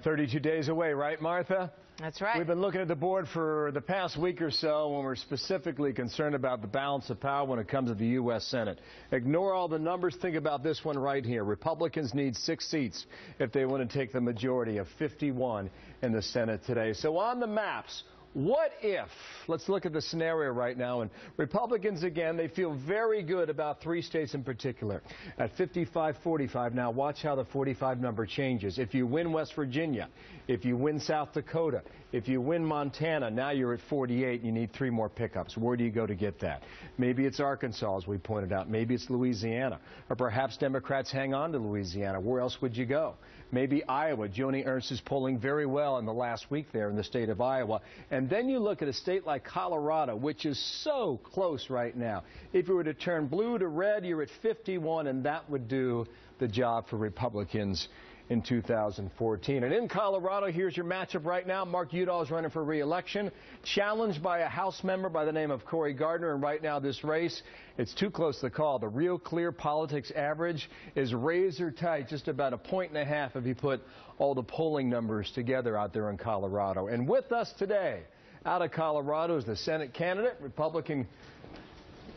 32 days away, right, Martha? That's right. We've been looking at the board for the past week or so when we're specifically concerned about the balance of power when it comes to the U.S. Senate. Ignore all the numbers. Think about this one right here. Republicans need 6 seats if they want to take the majority of 51 in the Senate today. So on the maps, what if? Let's look at the scenario right now. And Republicans, again, they feel very good about 3 states in particular. At 55-45, now watch how the 45 number changes. If you win West Virginia, if you win South Dakota, if you win Montana, now you're at 48 and you need 3 more pickups. Where do you go to get that? Maybe it's Arkansas, as we pointed out. Maybe it's Louisiana. Or perhaps Democrats hang on to Louisiana. Where else would you go? Maybe Iowa. Joni Ernst is polling very well in the last week there in the state of Iowa. And then you look at a state like Colorado, which is so close right now. If you were to turn blue to red, you're at 51, and that would do the job for Republicans in 2014. And in Colorado, here's your matchup right now. Mark Udall is running for re-election, challenged by a House member by the name of Cory Gardner. And right now, this race, it's too close to call. The Real Clear Politics average is razor tight, just about 1.5 points if you put all the polling numbers together out there in Colorado. And with us today, out of Colorado, is the Senate candidate, Republican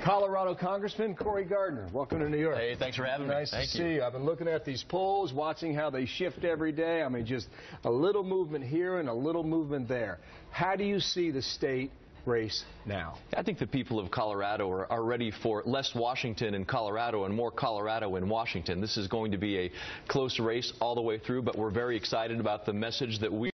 Colorado Congressman Cory Gardner. Welcome to New York. Hey, thanks for having me. Nice to see you. I've been looking at these polls, watching how they shift every day. I mean, just a little movement here and a little movement there. How do you see the state race now? I think the people of Colorado are ready for less Washington in Colorado and more Colorado in Washington. This is going to be a close race all the way through, but we're very excited about the message that we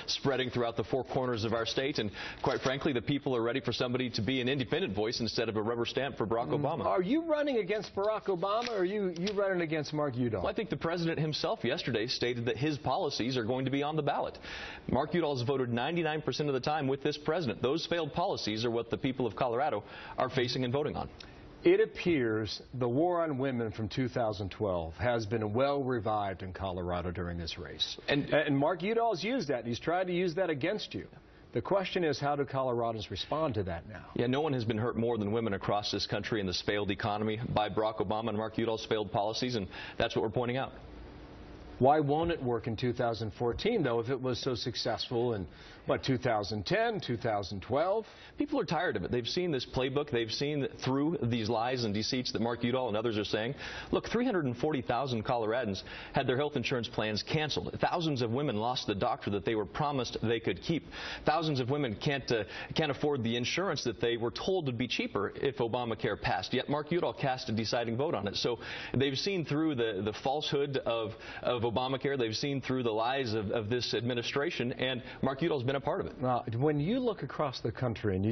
spreading throughout the 4 corners of our state, and quite frankly, the people are ready for somebody to be an independent voice instead of a rubber stamp for Barack Obama. Are you running against Barack Obama, or are you running against Mark Udall? Well, I think the president himself yesterday stated that his policies are going to be on the ballot. Mark Udall has voted 99% of the time with this president. Those failed policies are what the people of Colorado are facing and voting on. It appears the war on women from 2012 has been well revived in Colorado during this race. And Mark Udall's used that. He's tried to use that against you. The question is, how do Coloradans respond to that now? Yeah, no one has been hurt more than women across this country in this failed economy by Barack Obama and Mark Udall's failed policies, and that's what we're pointing out. Why won't it work in 2014, though, if it was so successful in, 2010, 2012? People are tired of it. They've seen this playbook. They've seen through these lies and deceits that Mark Udall and others are saying. Look, 340,000 Coloradans had their health insurance plans canceled. Thousands of women lost the doctor that they were promised they could keep. Thousands of women can't afford the insurance that they were told would be cheaper if Obamacare passed. Yet Mark Udall cast a deciding vote on it. So they've seen through the falsehood of Obamacare. They've seen through the lies of this administration, and Mark Udall's been a part of it. Now, when you look across the country, and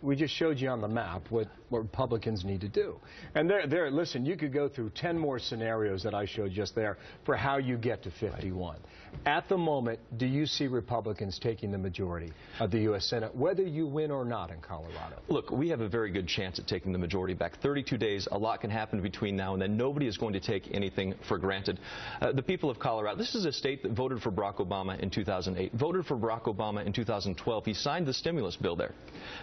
we just showed you on the map what Republicans need to do. And listen, you could go through 10 more scenarios that I showed just there for how you get to 51. Right. At the moment, do you see Republicans taking the majority of the U.S. Senate, whether you win or not in Colorado? Look, we have a very good chance at taking the majority back. 32 days, a lot can happen between now and then. Nobody is going to take anything for granted. The people of Colorado, this is a state that voted for Barack Obama in 2008, voted for Barack Obama in 2012. He signed the stimulus bill there.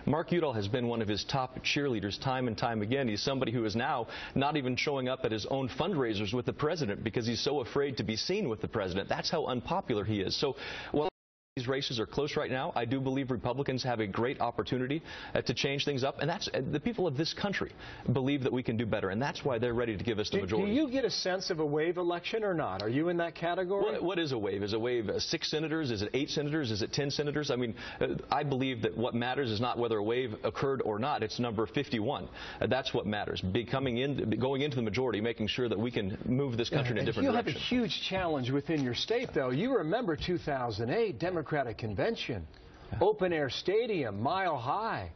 Mark Udall has been one of his top cheerleaders time and time again. He's somebody who is now not even showing up at his own fundraisers with the president because he's so afraid to be seen with the president. That's how unpopular he is. So, well, these races are close right now. I do believe Republicans have a great opportunity to change things up, and that's the people of this country believe that we can do better, and that's why they're ready to give us the majority. Do you get a sense of a wave election or not? Are you in that category? What is a wave? Is a wave 6 senators? Is it 8 senators? Is it 10 senators? I mean, I believe that what matters is not whether a wave occurred or not. It's number 51. That's what matters. Going into the majority, making sure that we can move this country in a different direction. You have a huge challenge within your state, though. You remember 2008, Democratic convention, open air stadium, mile high.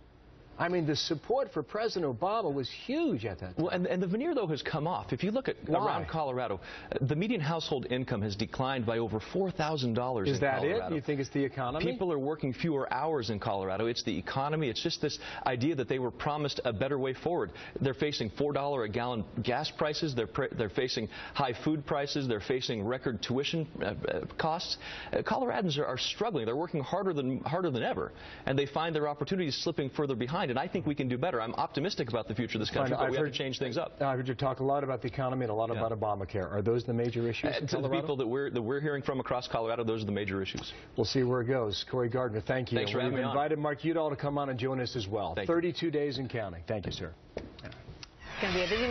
I mean, the support for President Obama was huge at that time. Well, and the veneer, though, has come off. If you look at around Colorado, the median household income has declined by over $4,000 in Colorado. Is that it? You think it's the economy? People are working fewer hours in Colorado. It's the economy. It's just this idea that they were promised a better way forward. They're facing $4 a gallon gas prices. They're facing high food prices. They're facing record tuition costs. Coloradans are struggling. They're working harder than ever, and they find their opportunities slipping further behind. granted. I think we can do better. I'm optimistic about the future of this country, but we have to change things up. I heard you talk a lot about the economy and a lot about Obamacare. Are those the major issues in To the people that we're hearing from across Colorado, those are the major issues. We'll see where it goes. Cory Gardner, thank you. Thanks for having me on. We've invited Mark Udall to come on and join us as well. 32 days and counting. Thank you, sir. It's going to be a busy